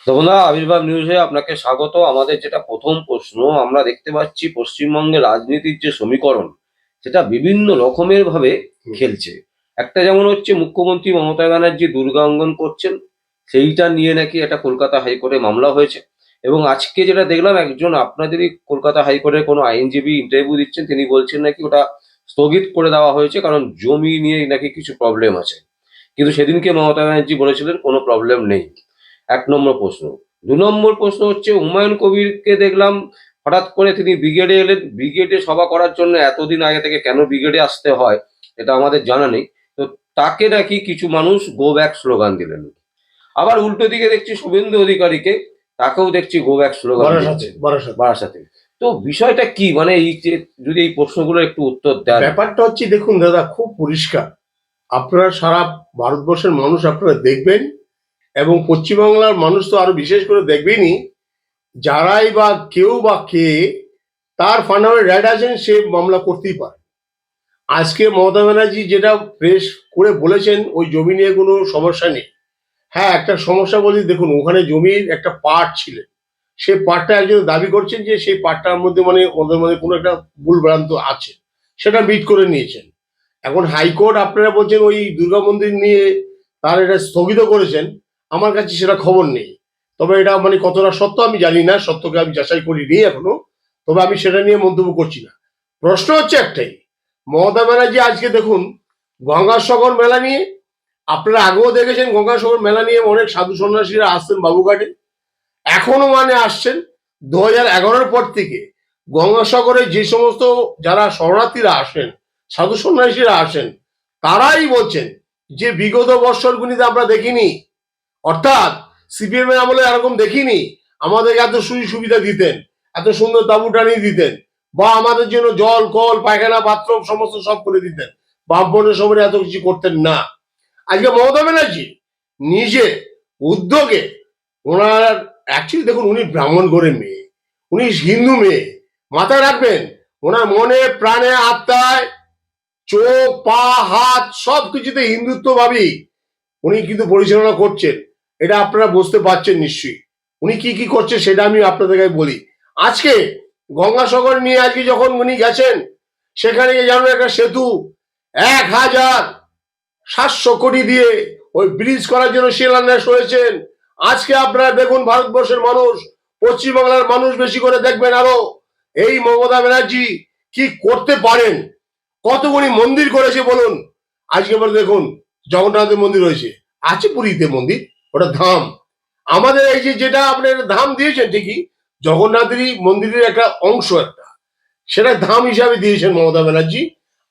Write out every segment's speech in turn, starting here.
বন্ধুরা, আবির্ভাব নিউজে আপনাকে স্বাগত। আমাদের যেটা প্রথম প্রশ্ন, আমরা দেখতে পাচ্ছি পশ্চিমবঙ্গের রাজনীতির যে সমীকরণ সেটা বিভিন্ন রকমের ভাবে খেলছে। একটা যেমন হচ্ছে মুখ্যমন্ত্রী মমতা ব্যানার্জি দুর্গা অঙ্গন করছেন, সেইটা নিয়ে নাকি একটা কলকাতা হাইকোর্টে মামলা হয়েছে। এবং আজকে যেটা দেখলাম, একজন আপনাদেরই কলকাতা হাইকোর্টের কোনো আইনজীবী ইন্টারভিউ দিচ্ছেন, তিনি বলছেন নাকি ওটা স্থগিত করে দেওয়া হয়েছে কারণ জমি নিয়ে নাকি কিছু প্রবলেম আছে। কিন্তু সেদিনকে মমতা ব্যানার্জি বলেছিলেন কোনো প্রবলেম নেই। এক নম্বর প্রশ্ন। দু নম্বর প্রশ্ন হচ্ছে, হুমায়ুন কবিরকে দেখলাম হঠাৎ করে তিনি ব্রিগেডে এলেন। ব্রিগেডে সভা করার জন্য এতদিন আগে থেকে কেন ব্রিগেডে আসতে হয় এটা আমাদের জানা নেই। তো তাকে নাকি কিছু মানুষ গো ব্যাক স্লোগান দিলেন। আবার উল্টো দিকে দেখছি শুভেন্দু অধিকারীকে, তাকেও দেখছি গো ব্যাক স্লোগান দিচ্ছে বারাসাতে। তো বিষয়টা কি, মানে এই যে যদি এই প্রশ্নগুলো একটু উত্তর দেন। ব্যাপারটা হচ্ছে, দেখুন দাদা, খুব পরিষ্কার। আপনারা সারা ভারতবর্ষের মানুষ আপনারা দেখবেন, এবং পশ্চিমবাংলার মানুষ তো আরো বিশেষ করে দেখবেনই। যারাই বা কেউ বা কে তার ফান্ডামেন্টাল রাইট আছেন, সে মামলা করতেই পারে। আজকে মমতা ব্যানার্জি যেটা প্রেস করে বলেছেন, ওই জমি নিয়ে কোনো সমস্যা নেই। হ্যাঁ, একটা সমস্যা বলি, দেখুন, ওখানে জমির একটা পার্ট ছিল, সেই পার্টটা একজন দাবি করছেন যে সেই পার্টটার মধ্যে ওদের মধ্যে কোনো একটা ভুল ভ্রান্ত আছে, সেটা মিট করে নিয়েছেন। এখন হাইকোর্ট আপনারা বলছেন ওই দুর্গা মন্দির নিয়ে তার এটা স্থগিত করেছেন। আমার কাছে সেটা খবর নেই, তবে এটা কতটা সত্য আমি জানি না, সত্যকে আমি যাচাই করিনি এখনো। তবে আমি সেটা নিয়ে মন্তব্য করছি না। প্রশ্ন হচ্ছে একটাই, মমতা ব্যানার্জি আজকে দেখুন গঙ্গাসাগর মেলা নিয়ে, আপনারা আগেও দেখেছেন গঙ্গাসাগর মেলা নিয়ে অনেক সাধু সন্ন্যাসীরা আসছেন বাবুঘাটে, এখনো আসছেন। 2011-এর পর থেকে গঙ্গাসাগরে যে সমস্ত যারা শরণার্থীরা আসেন, সাধু সন্ন্যাসীরা আসেন, তারাই বলছেন যে বিগত বৎসরগুলিতে আমরা দেখিনি, অর্থাৎ সিপিএম এর আমলে এরকম দেখিনি, আমাদের এত সুযোগ সুবিধা দিতেন, এত সুন্দর তাঁবু টানিয়ে দিতেন, বা আমাদের জন্য জল কল পায়খানা বাথরুম সমস্ত সব করে দিতেন। বামপন্থের সময় এত কিছু করতেন না। আজকে মমতা ব্যানার্জি নিজে উদ্যোগে, ওনার অ্যাকচুয়ালি দেখুন, উনি ব্রাহ্মণ ঘরের মেয়ে, উনি হিন্দু মেয়ে, মাথায় রাখবেন। ওনার মনে প্রাণে আত্মায় চোখ পা হাত সব কিছুতে হিন্দুত্ব ভাবি উনি কিন্তু পরিচালনা করছেন। এটা আপনারা বুঝতে পারছেন নিশ্চয়ই। উনি কি কি করছে সেটা আমি আপনাদেরকে বলি। আজকে গঙ্গাসাগর নিয়ে আজকে যখন উনি গেছেন, সেখানে যেমন একটা সেতু 1,700 কোটি দিয়ে ওই ব্রিজ করার জন্য শিলান্যাস হয়েছেন। আজকে আপনারা দেখুন, ভারতবর্ষের মানুষ, পশ্চিমবাংলার মানুষ বেশি করে দেখবেন আরো, এই মমতা ব্যানার্জি কি করতে পারেন। কতগুলি মন্দির করেছে বলুন। আজকে দেখুন, জগন্নাথের মন্দির রয়েছে, আছে পুরীতে মন্দির, ওটা ধাম। আমাদের এই যে যেটা আপনার ধাম দিয়েছেন ঠিকই, জগন্নাথেরই মন্দিরের একটা অংশ, একটা সেটা ধাম হিসাবে দিয়েছেন মমতা ব্যানার্জি।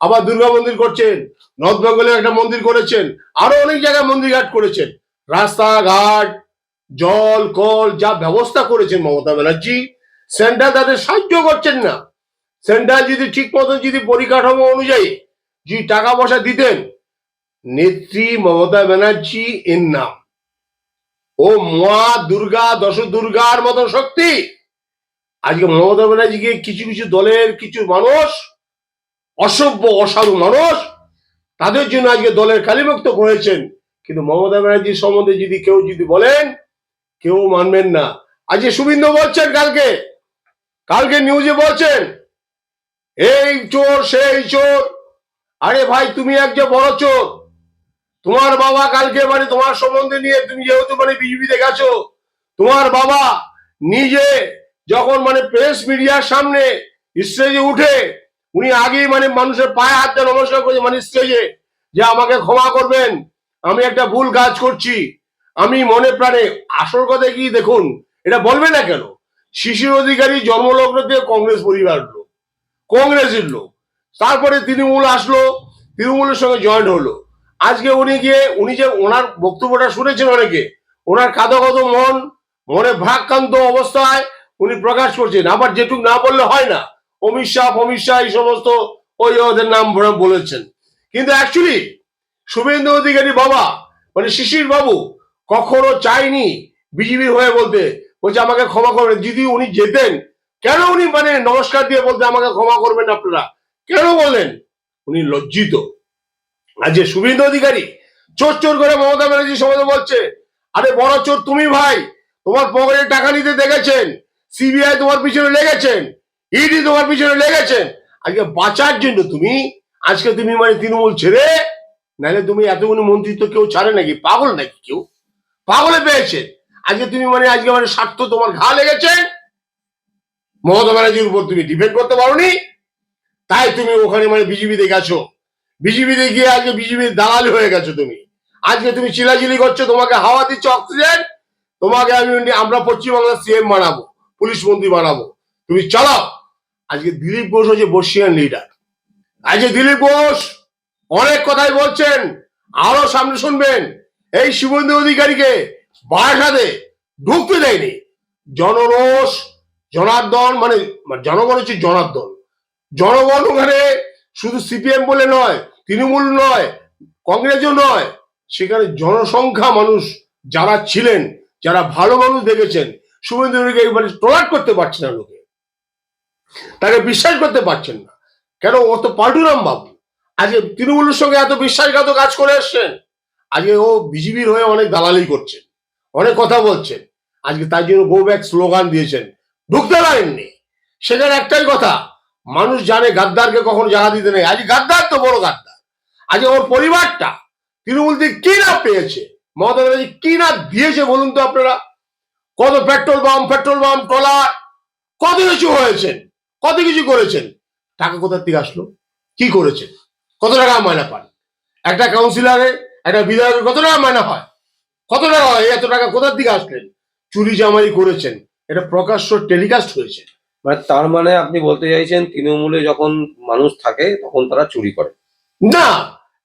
আবার দুর্গা মন্দির করছেন, নর্থ বেঙ্গলে একটা মন্দির করেছেন, আরো অনেক জায়গায় মন্দিরঘাট করেছেন, রাস্তাঘাট জল কল যা ব্যবস্থা করেছেন মমতা ব্যানার্জি, সেন্টার তাদের সাহায্য করছেন না। সেন্টার যদি ঠিক মতো যদি পরিকাঠামো অনুযায়ী যদি টাকা পয়সা দিতেন, নেত্রী মমতা ব্যানার্জি এর নাম, ও মা দুর্গা, দশ দুর্গার মতো শক্তি। আজকে মমতা ব্যানার্জিকে কিছু কিছু দলের কিছু মানুষ, অসভ্য অসাধু মানুষ, তাদের জন্য আজকে দলের কালিমুক্ত করেছেন। কিন্তু মমতা ব্যানার্জির সম্বন্ধে যদি কেউ যদি বলেন, কেউ মানবেন না। আজকে শুভেন্দু বলছেন, কালকে কালকে নিউজে বলছেন এই চোর সেই চোর। আরে ভাই, তুমি একজন বড় চোর। তোমার বাবা কালকে তোমার সম্বন্ধে নিয়ে, তুমি যেহেতু বিজেপিতে গেছো, তোমার বাবা নিজে যখন প্রেস মিডিয়ার সামনে স্টেজে উঠে, উনি আগেই মানুষের পায়ে হাত দিয়ে নমস্কার করেছে স্টেজে, যে আমাকে ক্ষমা করবেন, আমি একটা ভুল কাজ করছি। আমি মনে প্রাণে, আসল কথা কি দেখুন, এটা বলবে না কেন? শিশির অধিকারী জন্মলগ্ন থেকে কংগ্রেস পরিবার লোক, কংগ্রেসের লোক, তারপরে তৃণমূল আসলো, তৃণমূলের সঙ্গে জয়েন্ট হলো। আজকে উনি গিয়ে, উনি যে ওনার বক্তব্যটা শুনেছেন অনেকে, ওনার কাঁদো কাঁদো মনে ভারাক্রান্ত অবস্থায় উনি প্রকাশ করছেন। আবার যেটুক না বললে হয় না, অমিত শাহ এই সমস্ত ওই ওদের নাম বলেছেন। কিন্তু অ্যাকচুয়ালি শুভেন্দু অধিকারী বাবা শিশির বাবু কখনো চাইনি বিজেপির হয়ে বলতে, বলছে আমাকে ক্ষমা করবেন। যদি উনি যেতেন, কেন উনি নমস্কার দিয়ে বলতে আমাকে ক্ষমা করবেন আপনারা, কেন বললেন? উনি লজ্জিত। আর যে শুভেন্দু অধিকারী চোর চোর করে মমতা ব্যানার্জি সম্বন্ধে বলছে, আরে বড় চোর তুমি ভাই, তোমার পকেটে টাকা নিতে দেখেছেন, সিবিআই তোমার পিছনে লেগেছেন, ইডি তোমার পিছনে লেগেছেন। আজকে বাঁচার জন্য আজকে তুমি মানে তৃণমূল ছেড়ে, নাহলে তুমি এতগুলো মন্ত্রিত্ব কেউ ছাড়ে নাকি? পাগল নাকি কেউ? পাগলে পেয়েছে। আজকে তুমি আজকে স্বার্থ তোমার ঘা লেগেছে, মমতা ব্যানার্জির উপর তুমি ডিপেন্ড করতে পারোনি, তাই তুমি ওখানে বিজেপিতে গেছো। বিজেপিতে গিয়ে আজকে বিজেপির দালালি হয়ে গেছো তুমি। আজকে তুমি চিলাচিলি করছো, তোমাকে হাওয়া দিচ্ছে অক্সিজেন, তোমাকে আমরা পশ্চিমবাংলার সিএম বানাবো, পুলিশ মন্ত্রী বানাবো, তুমি চালাও। আজকে দিলীপ ঘোষ হচ্ছে বর্ষিয়ান লিডার। আজকে দিলীপ ঘোষ অনেক কথাই বলছেন, আরো সামনে শুনবেন। এই শুভেন্দু অধিকারীকে বারাসাতে ঢুকতে দেয়নি জনরোষ, জনার্দন জনগণ হচ্ছে জনার্দন। জনগণ ওখানে শুধু সিপিএম বলে নয়, তৃণমূল নয়, কংগ্রেসও নয়, সেখানে জনসংখ্যা মানুষ যারা ছিলেন, যারা ভালো মানুষ দেখেছেন, শুভেন্দু অধিকারী টলাট করতে পারছে না, লোকে তাকে বিশ্বাস করতে পারছেন না। কেন? ও তো পাল্টুরাম বাবু আজকে তৃণমূলের সঙ্গে এত বিশ্বাসঘাত কাজ করে এসছেন, আজকে ও বিজেপির হয়ে অনেক দালালি করছেন, অনেক কথা বলছেন। আজকে তার জন্য গো ব্যাক স্লোগান দিয়েছেন, ঢুকতে পারেননি। সেখানে একটাই কথা, মানুষ জানে গাদ্দারকে কখনো জায়গা দিতে নেই। আজ গাদ্দার তো বড় গাদ্দার। আজকে ওর পরিবারটা তৃণমূল থেকে কি না পেয়েছে, মমতা ব্যানার্জি কি না দিয়েছে বলুন তো আপনারা? কত পেট্রোল পাম্প ট্রলার, কত কিছু হয়েছেন, কত কিছু করেছেন। টাকা কোথা থেকে আসলো? কি করেছেন? কত টাকা মায়না পান? একটা কাউন্সিলরে, একটা বিধায়কের কত টাকা মায়না হয়? কত টাকা হয়? এত টাকা কোথার দিকে আসলেন? চুরি জামারি করেছেন, এটা প্রকাশ্য টেলিকাস্ট হয়েছে। তার মানে আপনি বলতে চাইছেন তৃণমূলে যখন মানুষ থাকে তখন তারা চুরি করে? না,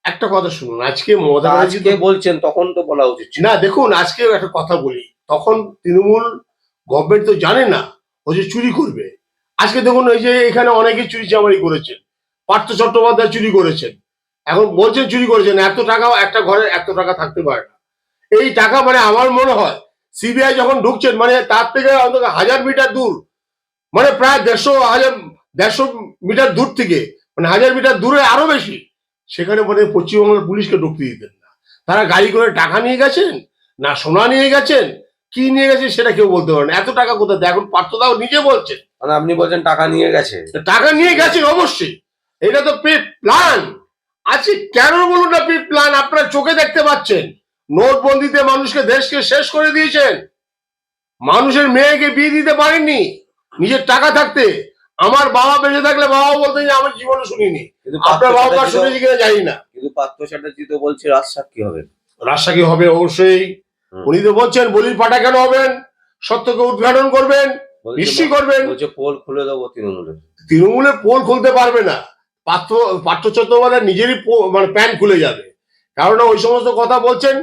একটা কথা শুনুন, আজকে মমতা ব্যানার্জি আজকে বলছেন, তখন তো বলা উচিত ছিল। না, দেখুন আজকে একটা কথা বলি, তখন তৃণমূল গভর্নমেন্ট তো জানে না ও যে চুরি করবে। আজকে দেখুন এই যে এখানে অনেকে চুরি চামারি করেছেন, পার্থ চট্টোপাধ্যায় চুরি করেছেন, এখন বলছেন চুরি করেছেন। এত টাকা একটা ঘরে এত টাকা থাকতে পারে না। এই টাকা আমার মনে হয় সিবিআই যখন ঢুকছেন তার থেকে অন্তত 1000 মিটার দূর, প্রায় 150 মিটার দূর থেকে 1000 মিটার দূরে আরো বেশি, সেখানে পশ্চিমবঙ্গের পুলিশকে ঢুকতে দিতেন না। তারা গাড়ি করে টাকা নিয়ে গেছেন, না সোনা নিয়ে গেছেন, কি নিয়ে গেছেন সেটা কেউ বলতে পারে না। এত টাকা কোথায়? এখন পার্থদাও নিজে বলছেন আপনি বলছেন টাকা নিয়ে গেছে। টাকা নিয়ে গেছেন অবশ্যই, এটা তো প্রি প্ল্যান আছে। কেন বলুন না প্রি প্ল্যান? আপনারা চোখে দেখতে পাচ্ছেন, নোটবন্দিতে মানুষকে দেশকে শেষ করে দিয়েছেন। মানুষের মেয়েকে বিয়ে দিতে পারেননি নিজের টাকা থাকতে। আমার বাবা বেঁচে থাকলে বাবা বলতেন যে আমার জীবনে শুনিনি, আপনার বাবা শুনেছি কিনা জানি না। কিন্তু পার্থ চ্যাটার্জি তো বলছে রাজসাক্ষী হবেন। রাজসাক্ষী হবে অবশ্যই। উনি তো বলছেন বলির পাঠা কেন হবেন, সত্যকে উদ্ঘাটন করবেন, নিশ্চয়ই করবেন। বলছে পোল খুলে দেবো তৃণমূলে পোল খুলতে পারবে না। পার্থ চট্টোপাধ্যায় নিজেরই প্যান্ট খুলে যাবে। কারণ ওই সমস্ত কথা বলছেন,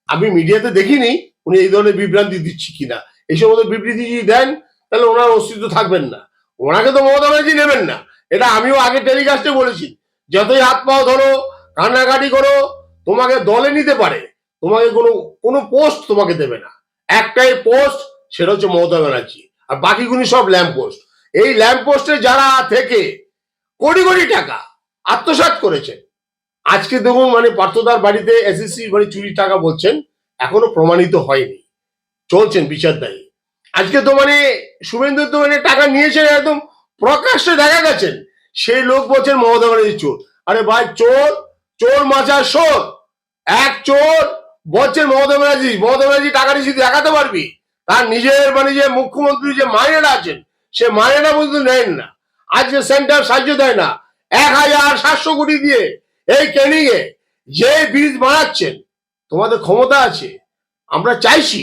আমি মিডিয়াতে দেখিনি উনি এই ধরনের বিভ্রান্তি দিচ্ছি কিনা। এই সমস্ত বিবৃতি যদি দেন তাহলে ওনার অস্তিত্ব থাকবেন না। ওনাকে তো মমতা ব্যানার্জি নেবেন না, এটা আমিও আগে টেলিকাস্টে বলেছি। যতই হাত পাও ধরো, কান্নাকাটি করো, তোমাকে দলে নিতে পারে, তোমাকে কোনো পোস্ট তোমাকে দেবে না। একটাই পোস্ট, সেটা হচ্ছে মমতা ব্যানার্জি, আর বাকিগুলি সব ল্যাম্প পোস্ট। এই ল্যাম্প পোস্টে যারা থেকে কোটি কোটি টাকা আত্মসাৎ করেছে, আজকে দেখুন পার্থদার বাড়িতে এসএসসি চুরি টাকা বলছেন, এখনো প্রমাণিত হয়নি, চলছেন বিচারদায়ী। আজকে তো শুভেন্দু তো টাকা নিয়েছেন, একদম প্রকাশ্যে দেখা গেছেন। সেই লোক বলছেন মমতা ব্যানার্জি চোর। আরে ভাই, চোর চোর মাচার শোর। এক চোর বলছেন মমতা ব্যানার্জি টাকা নিয়ে দেখাতে পারবি? তার নিজের যে মুখ্যমন্ত্রী যে মাইনেটা আছেন, সে মাইনেটা পর্যন্ত নেন না। আজকে সেন্টার সাহায্য দেয় না। 1700 কোটি দিয়ে এই ক্যানিং এ যে ব্রিজ বানাচ্ছেন, তোমাদের ক্ষমতা আছে। আমরা চাইছি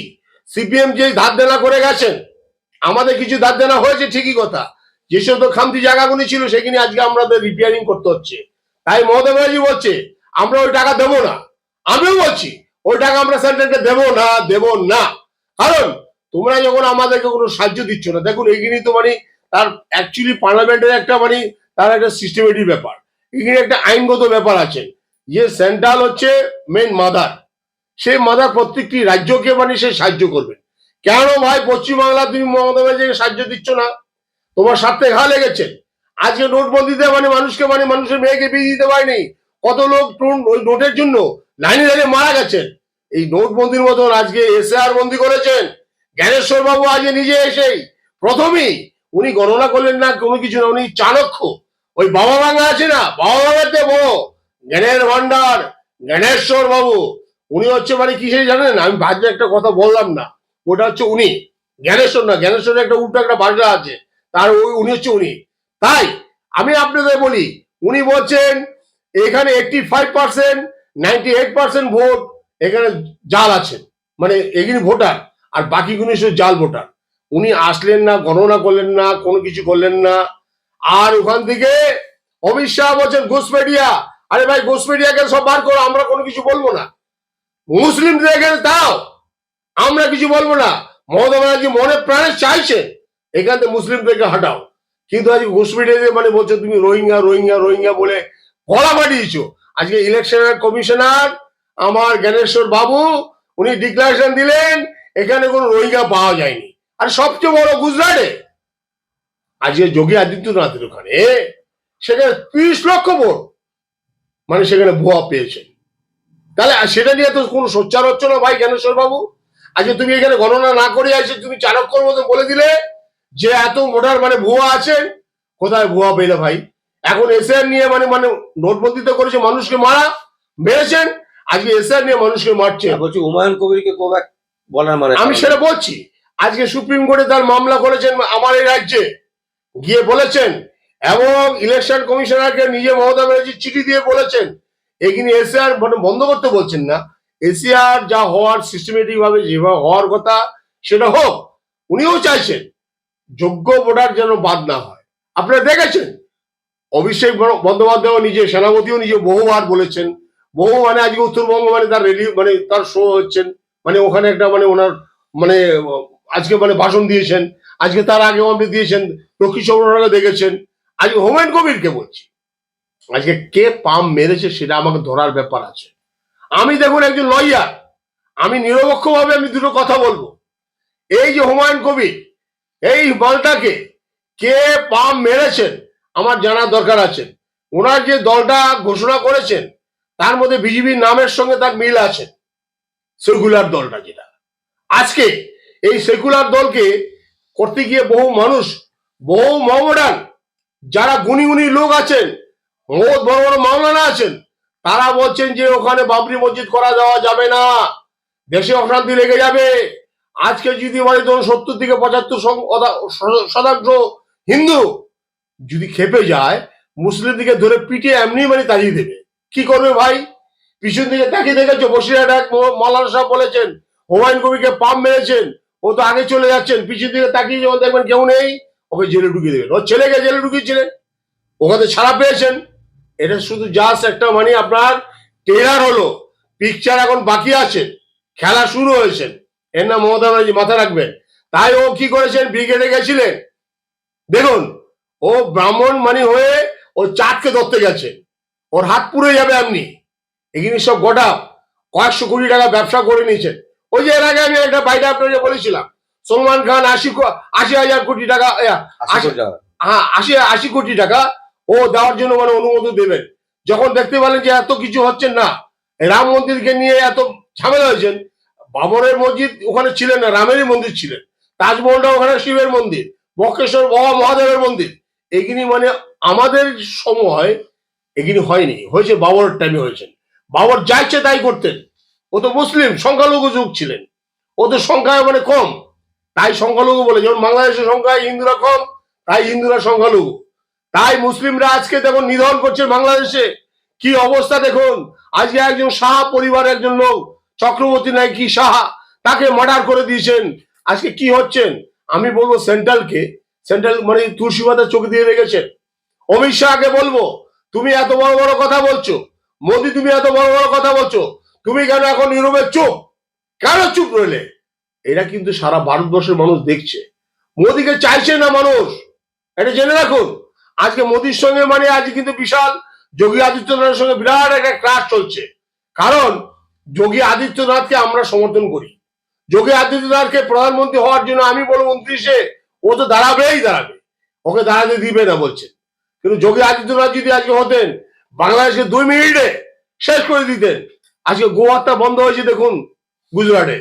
সিপিএম যে ধার দেনা করে গেছেন, আমাদের কিছু ধার দেনা হয়েছে ঠিকই কথা, যেসব তো খামতি জায়গাগুলি ছিল সেখানে আজকে আমাদের রিপেয়ারিং করতে হচ্ছে। তাই মমতা ব্যানার্জি বলছে আমরা ওই টাকা দেবো না। আমিও বলছি ওই টাকা আমরা সেন্টারকে দেবো না। কারণ তোমরা যখন আমাদেরকে কোনো সাহায্য দিচ্ছ না, দেখুন এইখানে তো তার অ্যাকচুয়ালি পার্লামেন্টের একটা তার একটা সিস্টেমেটিক ব্যাপার, এখানে একটা আইনগত ব্যাপার আছে যে সেন্ট্রাল হচ্ছে মেন মাদার, সেই মাদার প্রত্যেকটি রাজ্যকে সে সাহায্য করবে। কেন ভাই পশ্চিমবাংলা তুমি মমতা ব্যানার্জিকে সাহায্য দিচ্ছ না? তোমার স্বার্থে ঘা লেগেছে। আজকে নোটবন্দিতে মানুষকে মানুষের মেয়েকে বিয়ে দিতে পারেনি। কত লোক ওই নোটের জন্য লাইনে দাঁড়িয়ে মারা গেছেন। এই নোটবন্দির মতন আজকে এসআর বন্দি করেছেন, জ্ঞানেশ্বর বাবু আজ নিজে এসেই প্রথমেই উনি গণনা করলেন না কোনো কিছু না, উনি চাণক্য। ওই বাবা ভাঙা আছে না, বাবা ভাঙাতে বড় জ্ঞানের ভান্ডার জ্ঞানেশ্বর বাবু। উনি হচ্ছে মানে কিসে জানেন, আমি বাজে একটা কথা বললাম না, ওটা হচ্ছে উনি জ্ঞানেশ্বর না, জ্ঞানেশ্বরের একটা উল্টো একটা বাজনা আছে, তার উনি হচ্ছে উনি। তাই আমি আপনাদের বলি, উনি বলছেন এখানে 85%, 98% ভোট এখানে জাল আছে, মানে এগুলি ভোটার, আর বাকিগুলি শুধু জাল ভোটার। উনি আসলেন না, গণনা করলেন না, কোনো কিছু করলেন না। আর ওখান থেকে অমিত শাহ বলছেন ঘুষপেটিয়া। আরে ভাই, ঘুষপেটিয়াকে সব বার করো, আমরা কোনো কিছু বলবো না। মুসলিমদের এখানে তাও আমরা কিছু বলবো না। মমতা ব্যানার্জি মনে প্রাণে চাইছে এখান থেকে মুসলিমদেরকে হাঁটাও, কিন্তু আজকে ঘুষপেটিয়া মানে বলছো তুমি রোহিঙ্গা রোহিঙ্গা রোহিঙ্গা বলে গলা বাড়িয়েছো। আজকে ইলেকশনের কমিশনার আমার জ্ঞানেশ্বর বাবু উনি ডিক্লারেশন দিলেন এখানে কোনো রোহিঙ্গা পাওয়া যায়নি। আর সবচেয়ে বড় গুজরাটে আজকে যোগী আদিত্যনাথের ওখানে সেখানে 30 লক্ষ ভোট মানে সেখানে ভুয়া পেয়েছেন। তাহলে সেটা নিয়ে তো কোনো সোচ্চার হচ্ছে না ভাই জ্ঞানেশ্বর বাবু। আজকে তুমি এখানে গণনা না করে আসে তুমি চাণক্যর মতো বলে দিলে যে এত ভোটার মানে ভুয়া আছেন। কোথায় ভুয়া পেলে ভাই? এখন এসআর নিয়ে মানে মানে নোটবন্দি তো করেছে, মানুষকে মেরেছেন, আজকে এসআর নিয়ে মানুষকে মারছে। বলছি হুমায়ুন কবিরকে কোব্যাক বলার মানে আমি সেটা বলছি, আজকে সুপ্রিম কোর্টে তার মামলা করেছেন আমার এই রাজ্যে, গিয়ে বলেছেন এবং ইলেকশন কমিশনারকে নিজে মমতা ব্যানার্জি চিঠি দিয়ে বলেছেন এখানে এসআর বন্ধ করতে বলছেন না, এসআর যা হওয়ার সিস্টেমেটিক ভাবে যেভাবে হওয়ার কথা সেটা হোক। উনিও চাইছেন যোগ্য ভোটার যেন বাদ না হয়। আপনারা দেখেছেন অভিষেক বন্দ্যোপাধ্যায় নিজে, সেনাপতিও নিজে বহুবার বলেছেন, বহু মানে আজকে উত্তরবঙ্গ মানে তার রেলি মানে তার শো হচ্ছেন, মানে ওখানে একটা মানে ওনার মানে আজকে মানে ভাষণ দিয়েছেন। আজকে তার আগে আপনি দিয়েছেন, লক্ষ্মী সরবরাহ দেখেছেন। আজকে হুমায়ুন কবিরকে বলছি, আজকে কে পাম মেরেছে সেটা আমাকে ধরার ব্যাপার আছে। আমি দেখুন একজন লয়ার, আমি নিরপেক্ষ ভাবে আমি দুটো কথা বলবো। এই যে হুমায়ুন কবির এই বলটাকে কে পাম মেরেছেন আমার জানার দরকার আছে। ওনার যে দলটা ঘোষণা করেছেন তার মধ্যে বিজেপির নামের সঙ্গে তার মিল আছে, সেকুলার দলটা যেটা। আজকে এই সেকুলার দলকে করতে গিয়ে বহু মানুষ, বহু মমডান যারা গুণী গুণী লোক আছেন, বহুত বড় বড় মাওলানা আছেন, তারা বলছেন যে ওখানে বাবরি মসজিদ করা দেওয়া যাবে না, দেশে অশান্তি লেগে যাবে। আজকে যদি বলে ধরুন 70 থেকে 75% হিন্দু যদি খেপে যায়, মুসলিমদিকে ধরে পিটে এমনি মানে তাড়িয়ে দেবে। কি করবে ভাই? পিছন দিকে তাকিয়ে দেখেছো বসিরহাট এক মৌলানা সাহেব বলেছেন হুমায়ুন কবিরকে পাম মেরেছেন, ও তো আগে চলে যাচ্ছেন, পিছন দিকে তাকিয়ে যখন দেখবেন কেউ নেই ওকে জেলে ঢুকিয়ে দেবেন। ওর ছেলেকে জেলে ঢুকিয়েছিলেন, ওখানে ছাড়া পেয়েছেন। এটা শুধু জাস্ট একটা মানে আপনার ট্রেলার হলো, পিকচার এখন বাকি আছে, খেলা শুরু হয়েছে। এর নাম মমতা ব্যানার্জি, মাথা রাখবেন। তাই ও কি করেছেন, ব্রিগেডে গেছিলেন, দেখুন ও ব্রাহ্মণ মানে হয়ে ও চাঁদকে ধরতে গেছে, ওর হাত পুড়ে যাবে এমনি। এখানে সব গোটা কয়েকশো কোটি টাকা ব্যবসা করে নিয়েছেন। ওই যে এর আগে আমি একটা বাইরে আপনাকে বলেছিলাম সলমান খান 80,000 কোটি টাকা, হ্যাঁ 80 কোটি টাকা ও দেওয়ার জন্য মানে অনুমোদন দেবেন। যখন দেখতে পেলেন যে এত কিছু হচ্ছে না, রাম মন্দিরকে নিয়ে এত ঝামেলা হয়েছেন, বাবরের মসজিদ ওখানে ছিলেন না, রামেরই মন্দির ছিলেন, তাজমহলটা ওখানে শিবের মন্দির, বক্রেশ্বর বাবা মহাদেবের মন্দির। এগুলি মানে আমাদের সময় এগুলি হয়নি, হয়েছে বাবরের টাইমে হয়েছে। বাবর যা ইচ্ছে তাই করতেন, ও তো মুসলিম সংখ্যালঘু যুগ ছিলেন, ও তো সংখ্যায় মানে কম, তাই সংখ্যালঘু বলে। যেমন বাংলাদেশের সংখ্যায় হিন্দুরা কম, তাই হিন্দুরা সংখ্যালঘু। তাই মুসলিমরা আজকে দেখুন নিধন করছে বাংলাদেশে, কি অবস্থা দেখুন। আজকে একজন সাহা পরিবার একজন লোক চক্রবর্তী নাকি সাহা, তাকে মার্ডার করে দিয়েছেন। আজকে কি হচ্ছেন, আমি বলবো সেন্ট্রালকে, সেন্ট্রাল মানে তুলসী পাতা চোখ দিয়ে রেখেছেন। অমিত শাহকে বলবো তুমি এত বড় বড় কথা বলছো, মোদী তুমি এত বড় বড় কথা বলছো, তুমি কেন এখন ইউরোপে চুপ, কেন চুপ রইলে? এরা কিন্তু সারা ভারতবর্ষের মানুষ দেখছে, মোদীকে চাইছে না মানুষ, এটা জেনে রাখুন। আজকে মোদীর সঙ্গে মানে আজ কিন্তু বিশাল যোগী আদিত্যনাথের সঙ্গে বিরাট একটা ক্লাস চলছে। কারণ যোগী আদিত্যনাথকে আমরা সমর্থন করি, যোগী আদিত্যনাথকে প্রধানমন্ত্রী হওয়ার জন্য আমি বলবো 29-এ ও তো দাঁড়াবেই দাঁড়াবে, ওকে দাঁড়াতে দিবে না বলছে। কিন্তু যোগী আদিত্যনাথ যদি আজকে হতেন বাংলাদেশকে 2 মিনিটে শেষ করে দিতেন। আজকে গোয়াটা বন্ধ হয়েছে দেখুন, গুজরাটে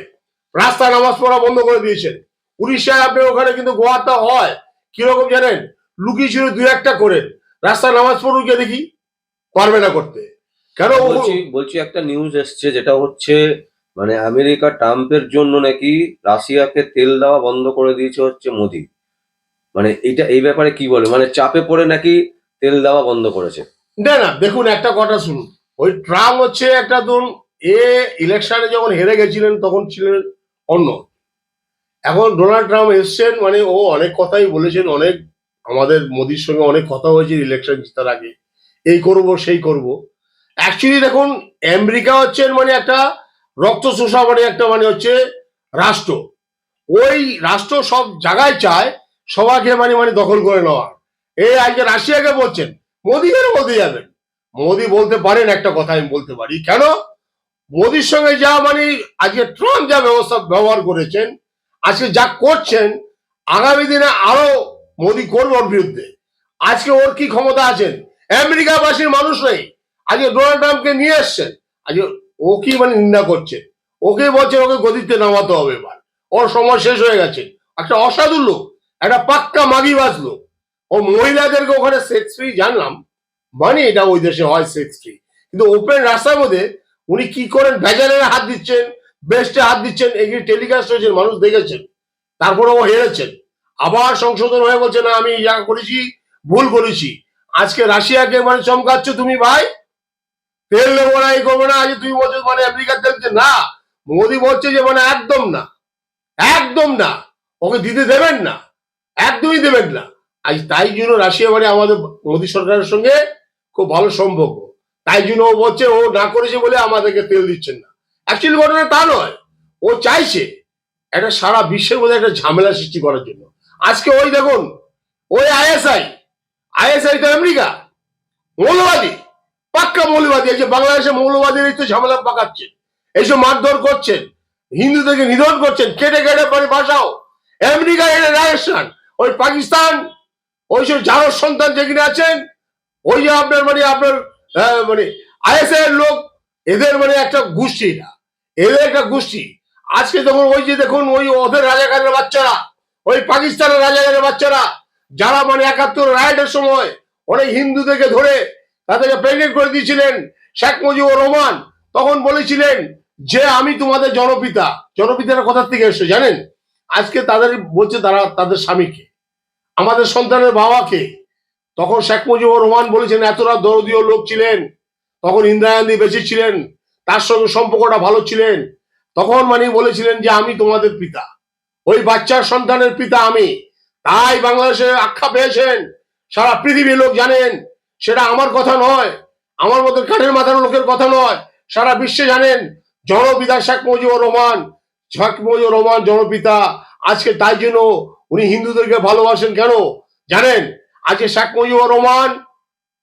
রাস্তা নামাজ পড়া বন্ধ করে দিয়েছেন। উড়িষ্যায় আপনি ওখানে কিন্তু গোয়াটা হয় কিরকম জানেন, লুকিয়ে ছিল দুই একটা করে রাস্তায় নামাজ পড়ুন গিয়ে দেখি, পারবে না করতে। কেন বলছি একটা নিউজ এসছে যেটা হচ্ছে মানে আমেরিকা ট্রাম্পের জন্য নাকি রাশিয়াকে তেল দেওয়া বন্ধ করে দিয়েছে হচ্ছে মোদি। মানে এই ব্যাপারে কি বলে, মানে চাপে পড়ে নাকি তেল দেওয়া বন্ধ করেছে? না না, দেখুন একটা কথা শুনুন, ওই ট্রাম্প হচ্ছে একটা ধরুন, এ ইলেকশনে যখন হেরে গেছিলেন তখন ছিলেন অন্য, এখন ডোনাল্ড ট্রাম্প এসছেন, মানে ও অনেক কথাই বলেছেন, অনেক আমাদের মোদির সঙ্গে অনেক কথা হয়েছে ইলেকশন জেতার আগে, এই করব সেই করব। অ্যাকচুয়ালি দেখুন, আমেরিকা হচ্ছেন মানে একটা রক্ত চোষা, মানে একটা মানে হচ্ছে রাষ্ট্র। ওই রাষ্ট্র সব জায়গায় চায় সবাইকে মানে মানে দখল করে নেওয়া। এই আজকে রাশিয়াকে বলছেন, মোদি কেন বলতে যাবেন? মোদি বলতে পারেন, একটা কথা আমি বলতে পারি কেন, মোদির সঙ্গে যা মানে আজকে ট্রাম্প যা ব্যবস্থা ব্যবহার করেছেন, আজকে যা করছেন, আগামী দিনে আরো মোদি করবে ওর বিরুদ্ধে। আজকে ওর কি ক্ষমতা আছেন? আমেরিকাবাসীর মানুষ নেই, আজকে ডোনাল্ড ট্রাম্পকে নিয়ে এসছেন, আজকে ও কি মানে নিন্দা করছে, ওকে বলছে ওকে গদিতে নামাতে হবে, এবার ওর সময় শেষ হয়ে গেছে। একটা অসাধু লোক, একটা পাক্কা মাগিবাজ লোক। ও মহিলাদেরকে ওখানে সেক্স ফ্রি জানলাম, মানে এটা ওই দেশে হয় সেক্স ফ্রি, কিন্তু ওপেন রাস্তার মধ্যে উনি কি করেন, ভেজালের হাত দিচ্ছেন, বেস্টে হাত দিচ্ছেন, এগুলি টেলিকাস্ট হয়েছে, মানুষ দেখেছেন। তারপরে ও হেরেছেন, আবার সংশোধন হয়ে বলছে না আমি যা করেছি ভুল করেছি। আজকে রাশিয়াকে মানে চমকাচ্ছ তুমি ভাই, তেল নেবো না, এই করবো না, আজ তুমি বলছো মানে আমেরিকার তেল না। মোদি বলছে যে মানে একদম না, একদম না, ওকে দিতে দেবেন না, একদমই দেবেন না। আজ তাই জন্য রাশিয়া মানে আমাদের মোদী সরকারের সঙ্গে খুব ভালো সম্পর্ক, তাই জন্য ও বলছে ও না করেছে বলে আমাদেরকে তেল দিচ্ছেন না। অ্যাকচুয়ালি ঘটনা তা নয়, ও চাইছে একটা সারা বিশ্বের মধ্যে একটা ঝামেলা সৃষ্টি করার জন্য। আজকে ওই দেখুন, ওই আইএসআই, আইএসআই তো আমেরিকা, মৌলবাদী, পাক্কা মৌলবাদী। এই যে বাংলাদেশে মৌলবাদীর এই তো ঝামেলা পাকাচ্ছে, এইসব মারধর করছেন, হিন্দুদেরকে নিধন করছেন, কেটে কেটে মানে বাসাও। আমেরিকা এটা রাজস্থান, ওই পাকিস্তান, ওইসব যারোর সন্তান যেখানে আছেন, ওই যে আপনার মানে আপনার মানে আইএসআই এর লোক, এদের মানে একটা গোষ্ঠী, না এদের একটা গোষ্ঠী। আজকে দেখুন ওই যে দেখুন ওই ওদের রাজাকারের বাচ্চারা, ওই পাকিস্তানের রাজাকারের বাচ্চারা, যারা মানে ৭১ রাইটের সময় অনেক হিন্দুদেরকে ধরে তাদেরকে প্রেগনেন্ট করে দিয়েছিলেন শেখ মুজিবুর রহমান, তখন বলেছিলেন যে আমি তোমাদের জনপিতা। জনপিতার কথা থেকে এসছে জানেন, আজকে তাদের বলছে তারা তাদের স্বামীকে, আমাদের সন্তানের বাবাকে। তখন শেখ মুজিবুর রহমান বলেছেন এতটা দরদীয় লোক ছিলেন, তখন ইন্দিরা গান্ধী বেঁচে ছিলেন, তার সঙ্গে সম্পর্কটা ভালো ছিলেন, তখন মানে বলেছিলেন যে আমি তোমাদের পিতা, ওই বাচ্চার সন্তানের পিতা আমি। তাই বাংলাদেশে আখ্যা পেয়েছেন, সারা পৃথিবীর লোক জানেন। সেটা আমার কথা নয়, আমার মতো কাঠের মাথার লোকের কথা নয়, সারা বিশ্বে জানেন জনপিতা শেখ মুজিবুর রহমান। শেখ মুজিবুর রহমান জনপিতা। আজকে তাই জন্য উনি হিন্দুদেরকে ভালোবাসেন কেন জানেন? আজকে শেখ মুজিবুর রহমান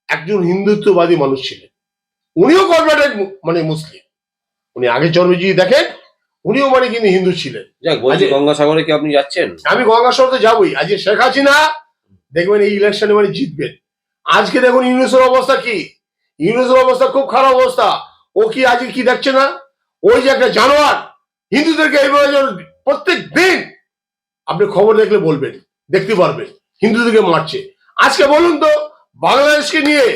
একজন হিন্দুত্ববাদী মানুষ ছিলেন, উনিও কনভার্টেড মানে মুসলিম, উনি আগে চর্মজি দেখেন, উনিও মানে কিন্তু হিন্দু ছিলেন। যাক, বলছি গঙ্গাসাগরে কি আপনি যাচ্ছেন? আমি গঙ্গাসাগরে যাবই। আজকে শেখ হাসিনা দেখবেন এই ইলেকশনে মানে জিতবেন। আজকে দেখুন ইউনুসের অবস্থা কি, ইউনুসের অবস্থা খুব খারাপ অবস্থা। ও কি আজকে কি দেখছে না, ওই যে একটা জানোয়ার হিন্দুদেরকে এইভাবে প্রত্যেক দিন আপনি খবর দেখলে বলবেন, দেখতে পারবেন হিন্দুদেরকে মারছে। আজকে বলুন তো, বাংলাদেশকে নিয়ে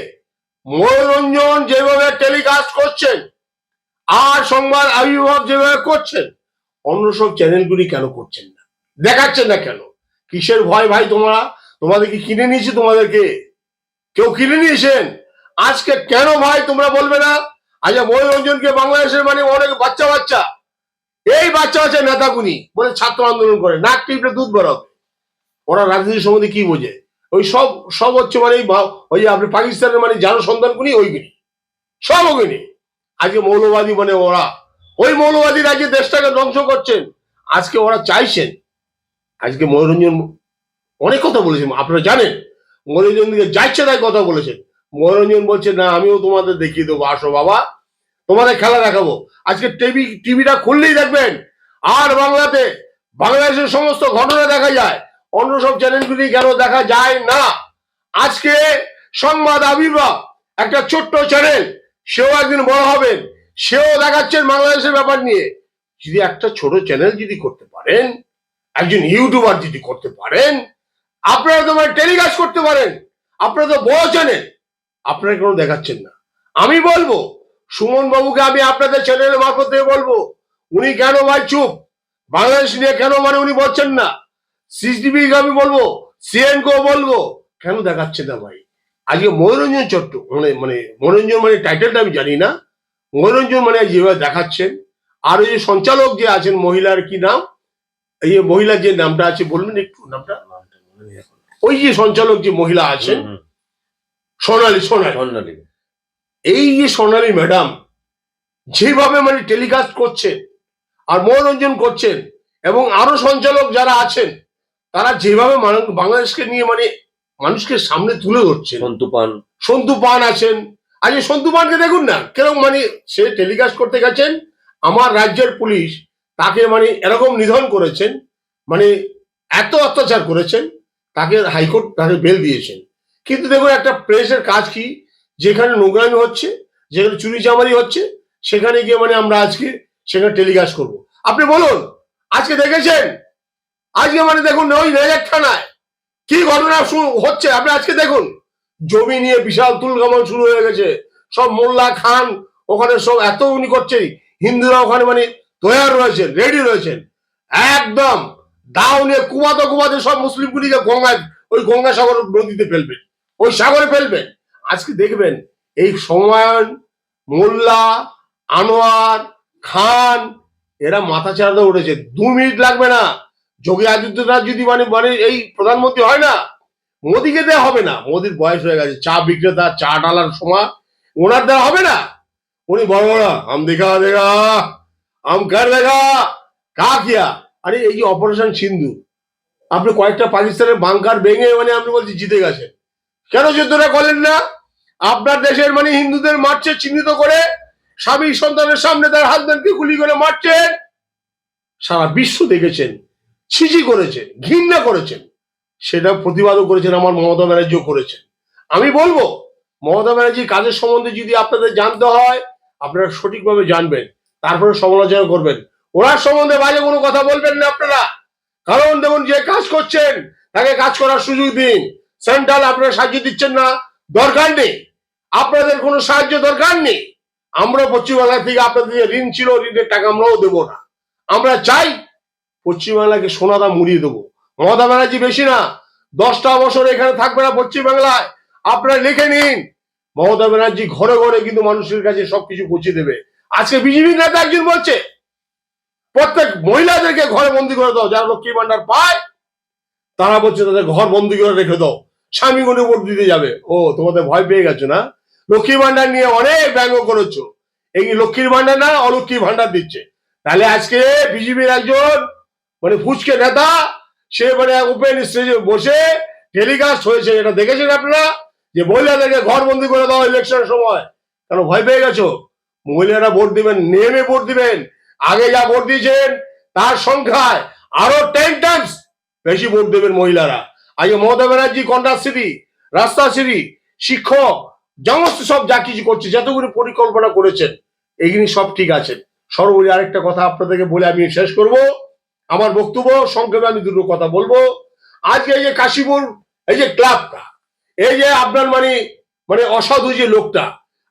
মনোরঞ্জন যেভাবে টেলিকাস্ট করছেন আর সংবাদ আবির্ভাব যেভাবে করছেন, অন্য সব চ্যানেলগুলি কেন করছেন না, দেখাচ্ছেন না কেন? কিসের ভয় ভাই? তোমরা তোমাদের কি কিনে নিয়েছি? তোমাদেরকে কেউ কিনে নিয়েছেন? আজকে কেন ভাই তোমরা বলবে না? আচ্ছা, মনোরঞ্জনকে বাংলাদেশের মানে অনেক বাচ্চা বাচ্চা, এই বাচ্চা বাচ্চা নেতাগুনি বলে ছাত্র আন্দোলন করে, নাক টিপলে দুধ বেরোবে। ওরা রাজনীতি সম্বন্ধে কি বোঝে? ওই সব সব হচ্ছে মানে ওই যে আপনি পাকিস্তানের মানে যার সন্তানগুনি ওইগুলি, সব ওগুলি আজকে মৌলবাদী, মানে ওরা ওই মৌলবাদীরা আজকে দেশটাকে ধ্বংস করছেন। আজকে ওরা চাইছেন, আজকে মনোরঞ্জন অনেক কথা বলেছেন, আপনারা জানেন মনোরঞ্জন দিকে যাচ্ছে তাই কথা বলেছেন। মনোরঞ্জন বলছে না আমিও তোমাদের দেখিয়ে দেবো, আসো বাবা তোমাদের খেলা দেখাবো। আজকে টিভিটা খুললেই দেখবেন আর বাংলাতে বাংলাদেশের সমস্ত ঘটনা দেখা যায়, অন্য সব চ্যানেলগুলি কেন দেখা যায় না? আজকে সংবাদ আবির্ভাব একটা ছোট্ট চ্যানেল, সেও একদিন বড় হবেন, সেও দেখাচ্ছেন বাংলাদেশের ব্যাপার নিয়ে। যদি একটা ছোট চ্যানেল যদি করতে পারেন, একজন ইউটিউবার যদি করতে পারেন, আপনারা তো মানে টেলিকাস্ট করতে পারেন, আপনারা তো বড় চ্যানেল, আপনারা কোনো দেখাচ্ছেন না। আমি বলবো সুমন বাবুকে, আমি আপনাদের চ্যানেলের মারফত থেকে বলবো, উনি কেন ভাই চুপ, বাংলাদেশ নিয়ে কেন মানে উনি বলছেন না? সিসিটিভি আমি বলবো, সিএন কেও বলবো, কেন দেখাচ্ছেন না ভাই? আজকে মনোরঞ্জন চট্ট মানে মানে মনোরঞ্জন মানে টাইটেলটা আমি জানি না, মনোরঞ্জন মানে যেভাবে দেখাচ্ছেন, আর ওই যে সঞ্চালক যে আছেন, মহিলার কি নাম, এই যে মহিলার যে নামটা আছে বলবেন একটু নামটা, ওই যে সঞ্চালক যে মহিলা আছেন, সোনালী সোনালী স্বর্ণালী। এই যে সোনালী ম্যাডাম যেভাবে মানে টেলিকাস্ট করছেন আর মনোরঞ্জন করছেন, এবং আরো সঞ্চালক যারা আছেন, তারা যেভাবে বাংলাদেশকে নিয়ে মানে মানুষকে সামনে তুলে ধরছেন। সন্তু পান আছেন, আজকে সন্তু পানকে দেখুন না কেরকম মানে সে টেলিকাস্ট করতে গেছেন, আমার রাজ্যের পুলিশ তাকে মানে এরকম নিধন করেছেন, মানে এত অত্যাচার করেছেন, তাকে হাইকোর্ট তাকে বেল দিয়েছেন। কিন্তু দেখুন একটা প্রেসের কাজ কি, যেখানে নোংরামি হচ্ছে, যেখানে চুরি চামারি হচ্ছে, সেখানে গিয়ে মানে আমরা আজকে সেখানে টেলিকাস্ট করব। আপনি বলুন আজকে দেখেছেন, আজকে মানে দেখুন ওই রেজাক থানায় কি ঘটনা হচ্ছে, আপনি আজকে দেখুন জমি নিয়ে বিশাল তুলকামান শুরু হয়ে গেছে, সব মোল্লা খান ওখানে সব এত উনি করছে, হিন্দুরা ওখানে মানে তৈয়ার রয়েছেন, রেডি রয়েছেন, একদম দাও নিয়ে কুমাতে কুমাতে সব মুসলিমগুলিকে গঙ্গায়, ওই গঙ্গাসাগর নদীতে ফেলবেন, ওই সাগরে ফেলবেন। আজকে দেখবেন এই সময়ায়ন, মোল্লা, আনোয়ার খান, এরা মাথা চাড়াতে উঠেছে। 2 মিনিট লাগবে না, যোগী আদিত্যনাথ যদি মানে মানে এই প্রধানমন্ত্রী হয় না, মোদিকে দেওয়া হবে না, মোদির বয়স হয়ে গেছে, চা বিক্রেতা, চা ডালার সময় ওনার দেওয়া হবে না। উনি বড় বড় আম দেখা দেখা, আম কার দেখা, কা কিয়া, আরে এই যে অপারেশন সিন্ধু, আপনি কয়েকটা পাকিস্তানের বাংকার ভেঙে মানে আপনি বলছি জিতে গেছেন, কেন যুদ্ধটা করলেন না? আপনার দেশের মানে হিন্দুদের মারছে চিহ্নিত করে, স্বামী সন্তানের সামনে তার হাজবেন্ডকে গুলি করে মারছেন, সারা বিশ্ব দেখেছেন, ছিচি করেছেন, ঘৃণা করেছেন, সেটা প্রতিবাদও করেছেন, আমার মমতা ব্যানার্জিও করেছেন। আমি বলবো মমতা ব্যানার্জির কাজের সম্বন্ধে যদি আপনাদের জানতে হয়, আপনারা সঠিকভাবে জানবেন, তারপরে সমালোচনা করবেন, ওনার সম্বন্ধে বাজে কোনো কথা বলবেন না আপনারা। কারণ দেখুন যে কাজ করছেন তাকে কাজ করার সুযোগ দিন। সেন্ট্রাল আপনারা সাহায্য দিচ্ছেন না, দরকার নেই, আপনাদের কোনো সাহায্য দরকার নেই। আমরা পশ্চিমবাংলা থেকে আপনাদের ঋণ ছিল, ঋণের টাকা আমরাও দেবো না। আমরা চাই পশ্চিমবাংলাকে সোনাদা মুড়িয়ে দেবো। মমতা ব্যানার্জি বেশি না, 10টা বছর এখানে থাকবে না পশ্চিমবাংলায়, আপনারা লিখে নিন। মমতা ব্যানার্জি ঘরে ঘরে কিন্তু মানুষের কাছে সবকিছু পৌঁছে দেবে। আজকে বিজেপি নেতা একজন বলছে প্রত্যেক মহিলাদেরকে ঘরে বন্দি করে দাও, যারা লক্ষ্মী ভান্ডার পায় তারা বলছে তাদের ঘর বন্দি করে রেখে দাও, স্বামী গুনে ভোট দিতে যাবে। ও তোমাদের ভয় পেয়ে গেছো না? লক্ষ্মী ভান্ডার নিয়ে অনেক ব্যঙ্গ করেছো, এই লক্ষ্মীর ভান্ডার না অলক্ষ্মী ভান্ডার দিচ্ছে। তাহলে আজকে বিজেপির একজন মানে ফুচকে নেতা, সে মানে ওপেন স্টেজে বসে টেলিকাস্ট হয়েছে, এটা দেখেছেন আপনারা, যে মহিলাদেরকে ঘর বন্দি করে দাও ইলেকশনের সময়। কেন ভয় পেয়ে গেছো? মহিলারা ভোট দিবেন, নেমে ভোট দিবেন, আগে যা ভোট দিয়েছেন তার সংখ্যায় আরো 10 টাইমস বেশি ভোট দেবেন মহিলারা। আজকে মমতা ব্যানার্জি কন্যাশ্রী, রাস্তাশ্রী, শিক্ষক, সমস্ত সব যা কিছু করছে, যতগুলো পরিকল্পনা করেছেন, এগুলি সব ঠিক আছে। সর্বোপরি আরেকটা কথা আপনাদেরকে বলে আমি শেষ করব আমার বক্তব্য, সংক্ষেপে আমি দুটো কথা বলবো। আজকে এই যে কাশীপুর এই যে ক্লাবটা, এই যে আপনার মানে মানে অসাধু যে লোকটা,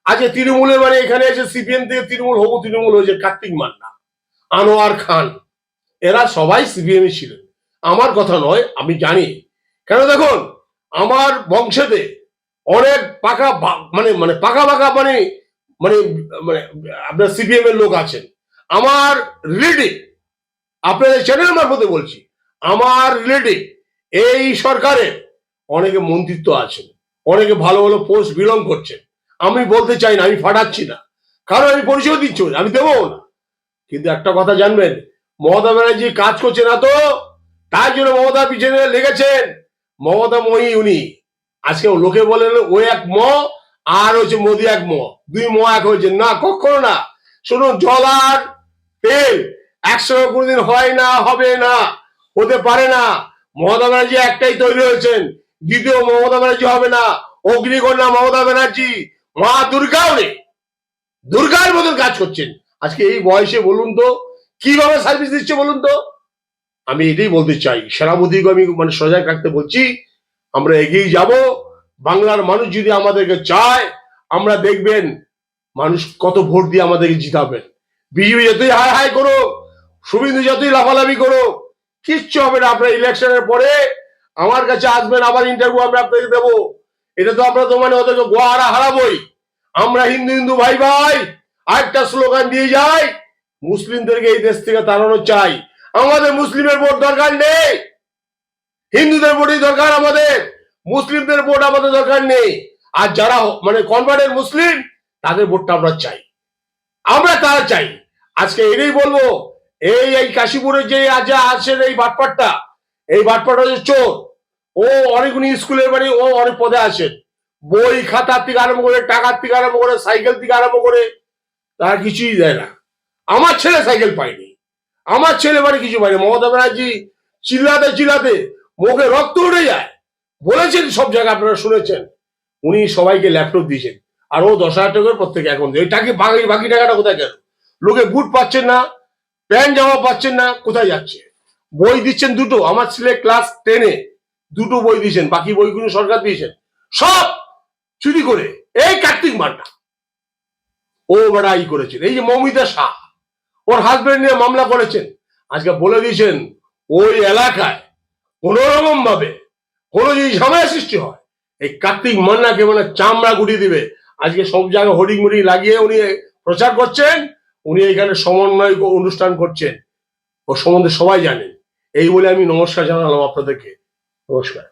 আজকে তৃণমূলের মানে এখানে এসে সিপিএম থেকে তৃণমূল হবু তৃণমূল হয়েছে, কার্তিক মান্না, আনোয়ার খান, এরা সবাই সিপিএম ছিলেন। আমার কথা নয়, আমি জানি। কেন দেখুন আমার বংশেতে অনেক পাকা মানে মানে পাকা পাকা মানে মানে মানে আপনার সিপিএম এর লোক আছেন। আমার রিলেটিভ, আপনাদের চ্যানেল মারফতে বলছি, আমার রিলেটিভ এই সরকারের অনেকে মন্ত্রিত্ব আছেন, অনেকে ভালো ভালো পোস্ট বিলং করছেন। আমি বলতে চাই না, আমি ফাটাচ্ছি না, কারণ আমি পরিচয় দিচ্ছি, আমি দেবো না। কিন্তু একটা কথা জানবেন, মমতা ব্যানার্জি কাজ করছে না তো, তার জন্য মমতা পিছনে লেগেছেন। মমতা মই উনি, আজকে লোকে বলেন ও এক ম আর হচ্ছে মোদি এক ম, 2 ম এক হয়েছে না, কখনো না। শুনুন, জল আর তেল একসঙ্গে কোনোদিন হয় না, হবে না, হতে পারে না। মমতা ব্যানার্জি একটাই তৈরি হয়েছেন, দ্বিতীয় মমতা ব্যানার্জি হবে না। অগ্নিকন্যা মমতা ব্যানার্জি, মা দুর্গাও নেই, দুর্গার মতন কাজ করছেন। আজকে এই বয়সে বলুন তো কিভাবে সার্ভিস দিচ্ছে বলুন তো? আমি এটাই বলতে চাই, সেনাপতিকে আমি মানে সজাগ রাখতে বলছি, আমরা এগিয়ে যাব। বাংলার মানুষ যদি আমাদেরকে চায়, আমরা দেখবেন মানুষ কত ভোট দিয়ে আমাদেরকে জিতাবেন। বিজেপি যতই হাই হাই করো, শুভেন্দু যতই লাফালাফি করো, কিচ্ছু হবে না। আপনার ইলেকশনের পরে আমার কাছে আসবেন, আবার ইন্টারভিউ আমরা আপনাকে দেবো। এটা তো আমরা তো মানে ওদেরকে গোয়ারা হারাবোই। আমরা হিন্দু হিন্দু ভাই ভাই আরেকটা স্লোগান দিয়ে যাই, মুসলিমদেরকে এই দেশ থেকে তাড়ানো চাই। আমাদের মুসলিমের ভোট দরকার নেই, হিন্দুদের ভোটই দরকার আমাদের, মুসলিমদের ভোট আমাদের দরকার নেই। আর যারা মানে কনভার্টেড মুসলিম, তাদের ভোটটা আমরা চাই, আমরা তারা চাই। আজকে এটাই বলবো, এই কাশীপুরের যে আজ আছেন এই বাটপাটটা, এই বাটপাট হচ্ছে চোর। ও অনেকগুলি স্কুলের বাড়ি, ও অনেক পদে আছেন, বই খাতার থেকে আরম্ভ করে, টাকার থেকে আরম্ভ করে, সাইকেল থেকে আরম্ভ করে, তারা কিছুই দেয় না। আমার ছেলে সাইকেল পায়নি, আমার ছেলে বাড়ি কিছু পায়নি। মমতা ব্যানার্জি চিল্লাতে চিল্লাতে মুখে রক্ত উঠে যায়। বলেছেন সব জায়গায়, আপনারা শুনেছেন, উনি সবাইকে ল্যাপটপ দিয়েছেন, আর ও 10,000 টাকা করে প্রত্যেকে এখন দেয়। টাকা বাকি টাকাটা কোথায় গেল? লোকে বুট পাচ্ছেন না, প্যান্ট জামা পাচ্ছেন না, কোথায় যাচ্ছে? বই দিচ্ছেন দুটো, আমার ছেলে ক্লাস 10-এ দুটো বই দিয়েছেন, বাকি বইগুলো সরকার দিয়েছেন, সব চুরি করে। এই কার্তিক মান্ডা ও বড় ই করেছেন। এই যে মৌমিতা শাহ, ওর হাজবেন্ড নিয়ে মামলা করেছেন। আজকে বলে দিয়েছেন ওই এলাকায় কোন রকম ভাবে কোনো যদি ঝামেলা সৃষ্টি হয়, এই কার্তিক মান্নাকে মানে চামড়া গুটিয়ে দিবে। আজকে সব জায়গায় হোর্ডিং মোডিং লাগিয়ে উনি প্রচার করছেন, উনি এখানে সমন্বয় অনুষ্ঠান করছেন, ও সম্বন্ধে সবাই জানেন। এই বলে আমি নমস্কার জানালাম আপনাদেরকে। নমস্কার।